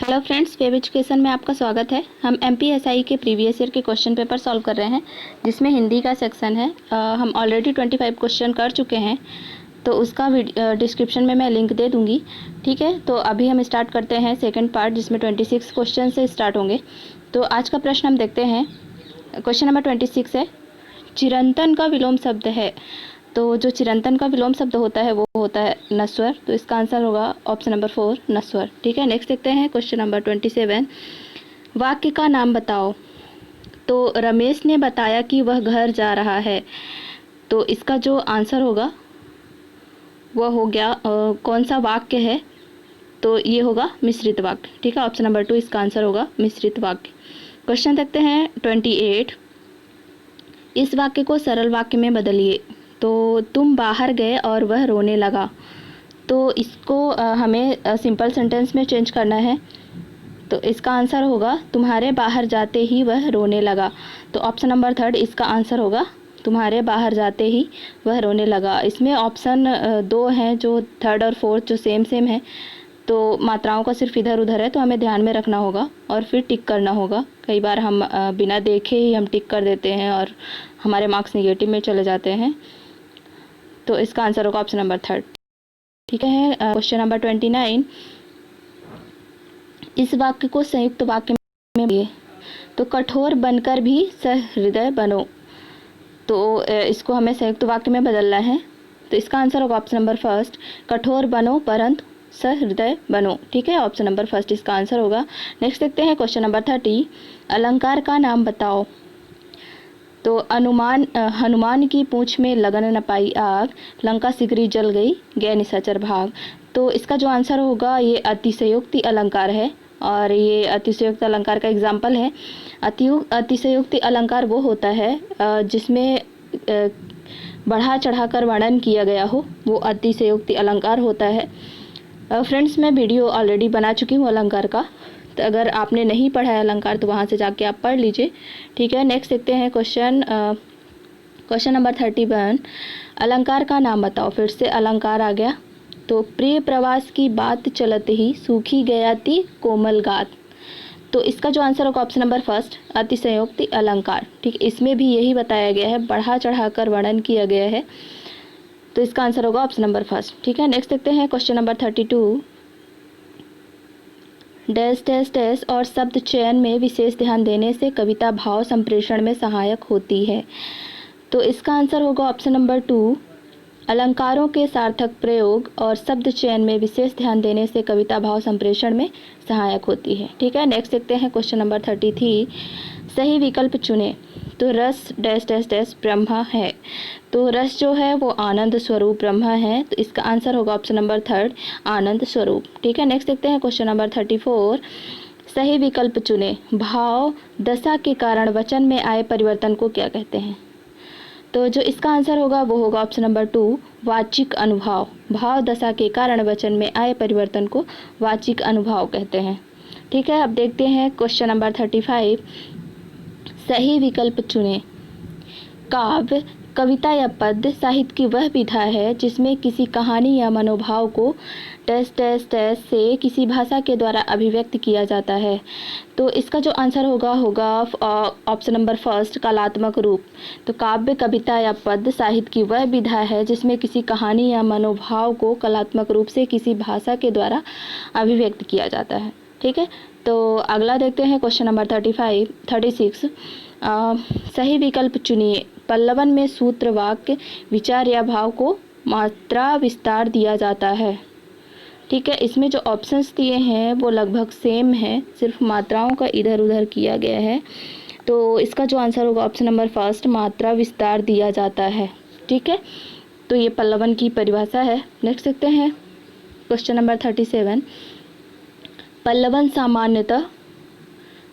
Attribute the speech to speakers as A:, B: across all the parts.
A: Hello friends, web education में आपका स्वागत है। हम एमपीएसआई के प्रीवियस ईयर के क्वेश्चन पेपर सॉल्व कर रहे हैं, जिसमें हिंदी का सेक्शन है। हम ऑलरेडी 25 क्वेश्चन कर चुके हैं, तो उसका डिस्क्रिप्शन में मैं लिंक दे दूंगी। ठीक है, तो अभी हम स्टार्ट करते हैं सेकंड पार्ट, जिसमें 26 क्वेश्चन से स्टार्ट होंगे। तो आज का प्रश्न हम देखते हैं। क्वेश्चन नंबर 26 है, चिरंतन का विलोम शब्द है। तो जो चिरंतन का विलोम शब्द होता है वो होता है नस्वर। तो इसका आंसर होगा ऑप्शन नंबर 4 नस्वर। ठीक है, नेक्स्ट देखते हैं क्वेश्चन नंबर 27। वाक्य का नाम बताओ। तो रमेश ने बताया कि वह घर जा रहा है। तो इसका जो आंसर होगा वह हो गया कौन सा वाक्य है, तो ये होगा मिश्रित वाक्य। ठीक है, ऑप्शन नंबर 2 इसका आंसर होगा मिश्रित वाक्य। क्वेश्चन देखते हैं 28। इस वाक्य को सरल वाक्य में बदलिए। तो तुम बाहर गए और वह रोने लगा। तो इसको हमें सिंपल सेंटेंस में चेंज करना है। तो इसका आंसर होगा तुम्हारे बाहर जाते ही वह रोने लगा। तो ऑप्शन नंबर 3 इसका आंसर होगा तुम्हारे बाहर जाते ही वह रोने लगा। इसमें ऑप्शन 2 हैं, जो 3rd और 4th जो सेम है, तो मात्राओं का सिर्फ इधर उधर है, तो हमें ध्यान में रखना होगा और फिर टिक करना होगा। कई बार हम बिना देखे ही हम टिक कर देते हैं और हमारे मार्क्स नेगेटिव में चले जाते हैं। तो इसका आंसर होगा ऑप्शन नंबर 3। ठीक है, क्वेश्चन नंबर 29। इस वाक्य को संयुक्त वाक्य में बदलिए। तो कठोर बनकर भी सहृदय बनो। तो इसको हमें संयुक्त वाक्य में बदलना है। तो इसका आंसर होगा ऑप्शन नंबर 1 कठोर बनो परंतु सहृदय बनो। ठीक है, ऑप्शन नंबर 1 इसका आंसर होगा। नेक्स्ट देखते हैं क्वेश्चन नंबर 30। अलंकार का नाम बताओ। तो हनुमान की पूंछ में लगन न पाई आग, लंका सिगरी जल गई, गए निशाचर भाग। तो इसका जो आंसर होगा ये अतिशयोक्ति अलंकार है, और ये अतिशयोक्ति अलंकार का एग्जाम्पल है। अतिशयोक्ति अलंकार वो होता है जिसमें बढ़ा चढ़ाकर वर्णन किया गया हो, वो अतिशयोक्ति अलंकार होता है। फ्रेंड्स, मैं वीडियो ऑलरेडी बना चुकी हूँ अलंकार का, तो अगर आपने नहीं पढ़ा है अलंकार तो वहाँ से जाके आप पढ़ लीजिए। ठीक है, नेक्स्ट देखते हैं क्वेश्चन नंबर 31। अलंकार का नाम बताओ। फिर से अलंकार आ गया। तो प्रिय प्रवास की बात चलत ही, सूखी गयाति कोमल गात। तो इसका जो आंसर होगा ऑप्शन नंबर 1 अतिशयोक्ति अलंकार। ठीक, इसमें भी यही बताया गया है, बढ़ा चढ़ाकर वर्णन किया गया है। तो इसका आंसर होगा ऑप्शन नंबर 1। ठीक है, नेक्स्ट देखते हैं question number 32। Dash dash dash और शब्द चयन में विशेष ध्यान देने से कविता भाव संप्रेषण में सहायक होती है। तो इसका आंसर होगा ऑप्शन नंबर 2 अलंकारों के सार्थक प्रयोग और शब्द चयन में विशेष ध्यान देने से कविता भाव संप्रेषण में सहायक होती है। ठीक है, नेक्स्ट देखते हैं क्वेश्चन नंबर 33। सही विकल्प चुने। तो रस डैश डैश डैश ब्रह्म है। तो रस जो है वो आनंद स्वरूप ब्रह्म है। तो इसका आंसर होगा ऑप्शन नंबर 3 आनंद स्वरूप। ठीक है, नेक्स्ट देखते हैं क्वेश्चन नंबर 34। सही विकल्प चुने। भाव दशा के कारण वचन में आए परिवर्तन को क्या कहते हैं। तो जो इसका आंसर होगा वो होगा ऑप्शन नंबर 2 वाचिक अनुभाव। भाव दशा के कारण वचन में आए परिवर्तन को वाचिक अनुभाव कहते हैं। ठीक है, अब देखते हैं क्वेश्चन नंबर 35। सही विकल्प चुने। काव्य, कविता या पद्य साहित्य की वह विधा है जिसमें किसी कहानी या मनोभाव को डैश डैश डैश से किसी भाषा के द्वारा अभिव्यक्त किया जाता है। तो इसका जो आंसर होगा ऑप्शन नंबर 1 कलात्मक रूप। तो काव्य, कविता या पद्य साहित्य की वह विधा है जिसमें किसी कहानी या मनोभाव को कलात्मक रूप से किसी भाषा के द्वारा अभिव्यक्त किया जाता है। ठीक है, तो अगला देखते हैं क्वेश्चन नंबर 36। सही विकल्प चुनिए। पल्लवन में सूत्र, वाक्य, विचार या भाव को मात्रा विस्तार दिया जाता है। ठीक है, इसमें जो ऑप्शंस दिए हैं वो लगभग सेम है, सिर्फ मात्राओं का इधर उधर किया गया है। तो इसका जो आंसर होगा ऑप्शन नंबर 1 मात्रा विस्तार दिया जाता है। ठीक है, तो ये पल्लवन की परिभाषा है। नेक्स्ट देखते हैं क्वेश्चन नंबर 37। पल्लवन सामान्यतः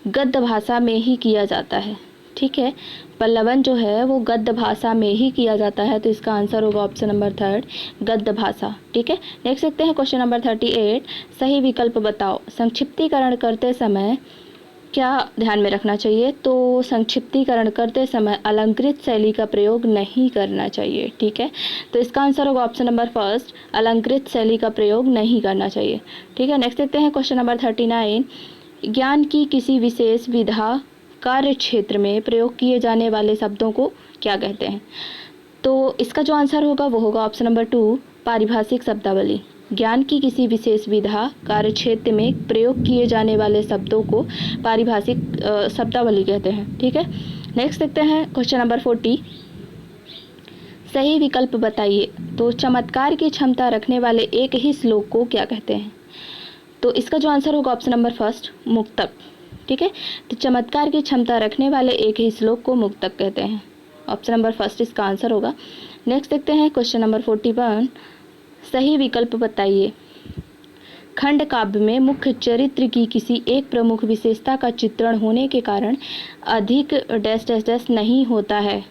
A: गद्य भाषा में ही किया जाता है। ठीक है, पल्लवन जो है वो गद्य भाषा में ही किया जाता है। तो इसका आंसर होगा ऑप्शन नंबर 3 गद्य भाषा। ठीक है, नेक्स्ट देखते हैं क्वेश्चन नंबर 38। सही विकल्प बताओ। संक्षिप्तीकरण करते समय क्या ध्यान में रखना चाहिए? तो संक्षिप्तीकरण करते समय अलंकृत शैली का प्रयोग नहीं करना चाहिए। ठीक है, तो इसका आंसर होगा ऑप्शन नंबर फर्स्ट, अलंकृत शैली का प्रयोग नहीं करना चाहिए। ठीक है, नेक्स्ट देखते हैं क्वेश्चन नंबर 39। ज्ञान की किसी विशेष विधा कार्य क्षेत्र में प्रयोग किए जाने वाले शब्दों को क्या कहते हैं? तो इसका जो आंसर होगा वो होगा ऑप्शन नंबर 2, पारिभाषिक शब्दावली। ज्ञान की किसी विशेष विधा कार्य क्षेत्र में प्रयोग किए जाने वाले शब्दों को पारिभाषिक शब्दावली कहते हैं। ठीक है, नेक्स्ट देखते हैं क्वेश्चन नंबर 40। सही विकल्प बताइए। तो चमत्कार की क्षमता रखने वाले एक ही श्लोक को क्या कहते हैं? तो इसका जो आंसर होगा ऑप्शन नंबर फर्स्ट, मुक्तक। ठीक है, तो चमत्कार की क्षमता रखने वाले एक ही श्लोक को मुक्तक कहते हैं। ऑप्शन नंबर फर्स्ट इसका आंसर होगा। नेक्स्ट देखते हैं क्वेश्चन नंबर 41। सही विकल्प बताइए। खंड काव्य में मुख्य चरित्र की किसी एक प्रमुख विशेषता का चित्रण होने के कारण अधिक डैश डैश डैश नहीं होता है।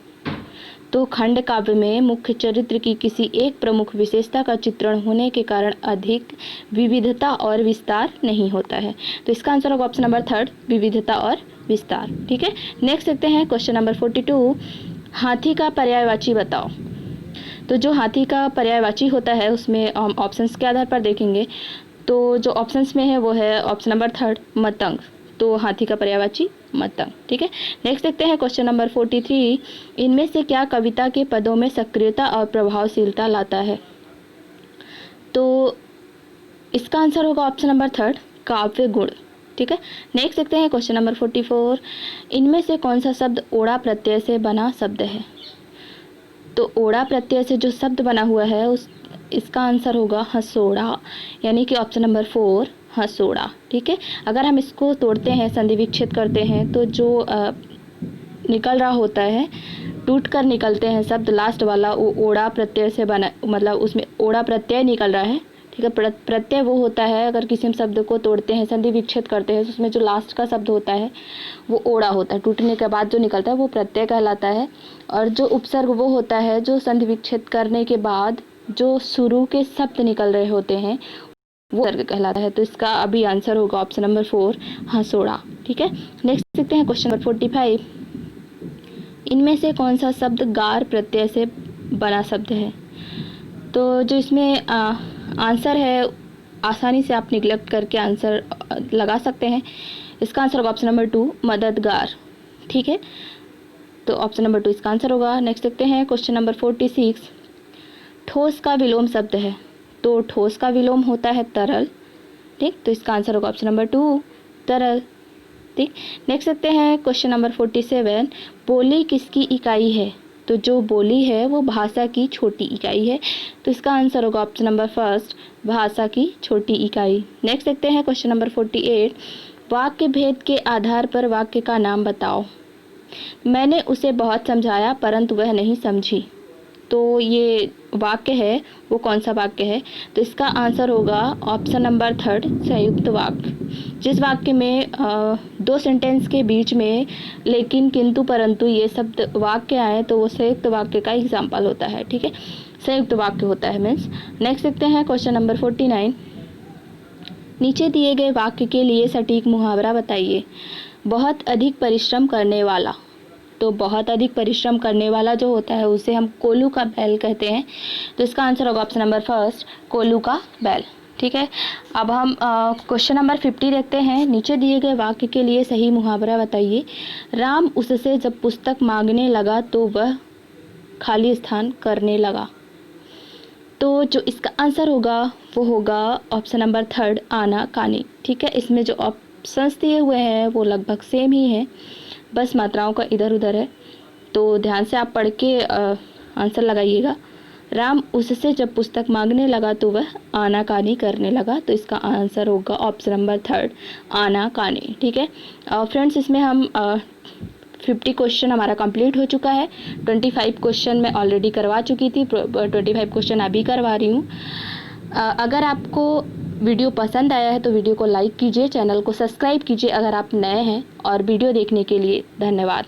A: तो खंड काव्य में मुख्य चरित्र की किसी एक प्रमुख विशेषता का चित्रण होने के कारण अधिक विविधता और विस्तार नहीं होता है। तो इसका आंसर होगा ऑप्शन नंबर थर्ड, विविधता और विस्तार। ठीक है, नेक्स्ट देखते हैं क्वेश्चन नंबर 42। हाथी का पर्यायवाची बताओ। तो जो हाथी का पर्यायवाची होता है उसमें हम ऑप्शंस के आधार पर देखेंगे। तो जो ऑप्शंस में है वो है ऑप्शन नंबर थर्ड, मतंग। तो हाथी का पर्यायवाची मतंग। ठीक है, नेक्स्ट देखते हैं क्वेश्चन नंबर 43। इनमें से क्या कविता के पदों में सक्रियता और प्रभावशीलता लाता है? तो इसका आंसर होगा ऑप्शन नंबर थर्ड, काव्य गुण। ठीक है, नेक्स्ट देखते हैं क्वेश्चन नंबर 44। इनमें से कौन सा शब्द ओड़ा प्रत्यय से बना शब्द है? तो ओड़ा प्रत्यय से जो शब्द बना हुआ है इसका आंसर होगा हसोड़ा, यानी कि ऑप्शन नंबर 4, हसोड़ा। ठीक है, अगर हम इसको तोड़ते हैं, संधि विच्छेद करते हैं, तो जो निकल रहा होता है, टूट कर निकलते हैं शब्द, लास्ट वाला वो ओड़ा प्रत्यय से बना, मतलब उसमें ओड़ा प्रत्यय निकल रहा है। ठीक है, प्रत्यय वो होता है अगर किसी शब्द को तोड़ते हैं, संधि विच्छेद करते हैं, तो उसमें जो लास्ट का शब्द होता है वो ओड़ा होता है, टूटने के बाद जो निकलता है वो प्रत्यय कहलाता है। और जो उपसर्ग वो होता है जो संधि विच्छेद करने के बाद जो शुरू के शब्द निकल रहे होते हैं वो उपसर्ग कहलाता है। तो इसका अभी आंसर होगा ऑप्शन नंबर 4, हसोड़ा। ठीक है, नेक्स्ट देखते हैं क्वेश्चन नंबर 45। इनमें से कौन सा शब्द गार प्रत्यय से बना शब्द है? तो जो इसमें आंसर है, आसानी से आप निगलेक्ट करके आंसर लगा सकते हैं। इसका आंसर होगा ऑप्शन नंबर 2, मददगार। ठीक है, तो ऑप्शन नंबर 2 इसका आंसर होगा। नेक्स्ट देखते हैं क्वेश्चन नंबर 46। ठोस का विलोम शब्द है। तो ठोस का विलोम होता है तरल। ठीक, तो इसका आंसर होगा ऑप्शन नंबर 2, तरल। ठीक, नेक्स्ट देखते हैं क्वेश्चन नंबर 47। बोली किसकी इकाई है? तो जो बोली है वो भाषा की छोटी इकाई है। तो इसका आंसर होगा ऑप्शन नंबर फर्स्ट, भाषा की छोटी इकाई। नेक्स्ट देखते हैं क्वेश्चन नंबर 48। वाक्य भेद के आधार पर वाक्य का नाम बताओ। मैंने उसे बहुत समझाया परंतु वह नहीं समझी। तो ये वाक्य है वो कौन सा वाक्य है? तो इसका आंसर होगा ऑप्शन नंबर थर्ड, संयुक्त वाक्य। जिस वाक्य में दो सेंटेंस के बीच में लेकिन, किंतु, परंतु ये शब्द वाक्य आए तो वो संयुक्त वाक्य का एग्जाम्पल होता है। ठीक है, संयुक्त वाक्य होता है मीन्स। नेक्स्ट देखते हैं क्वेश्चन नंबर 49। नीचे दिए गए वाक्य के लिए सटीक मुहावरा बताइए। बहुत अधिक परिश्रम करने वाला। तो बहुत अधिक परिश्रम करने वाला जो होता है उसे हम कोल्हू का बैल कहते हैं। तो इसका आंसर होगा ऑप्शन नंबर फर्स्ट, कोल्हू का बैल। ठीक है, अब हम क्वेश्चन नंबर 50 देखते हैं। नीचे दिए गए वाक्य के लिए सही मुहावरा बताइए। राम उससे जब पुस्तक मांगने लगा तो वह खाली स्थान करने लगा। तो जो इसका आंसर होगा वो होगा ऑप्शन नंबर थर्ड, आना कानी। ठीक है, इसमें जो ऑप्शंस दिए हुए हैं वो लगभग सेम ही हैं, बस मात्राओं का इधर उधर है। तो ध्यान से आप पढ़ के आंसर लगाइएगा। राम उससे जब पुस्तक मांगने लगा तो वह आनाकानी करने लगा। तो इसका आंसर होगा ऑप्शन नंबर थर्ड, आनाकानी। ठीक है फ्रेंड्स, इसमें हम 50 क्वेश्चन हमारा कंप्लीट हो चुका है। 25 क्वेश्चन मैं ऑलरेडी करवा चुकी थी, 25 क्वेश्चन अभी करवा रही हूँ। अगर आपको वीडियो पसंद आया है तो वीडियो को लाइक कीजिए, चैनल को सब्सक्राइब कीजिए अगर आप नए हैं, और वीडियो देखने के लिए धन्यवाद।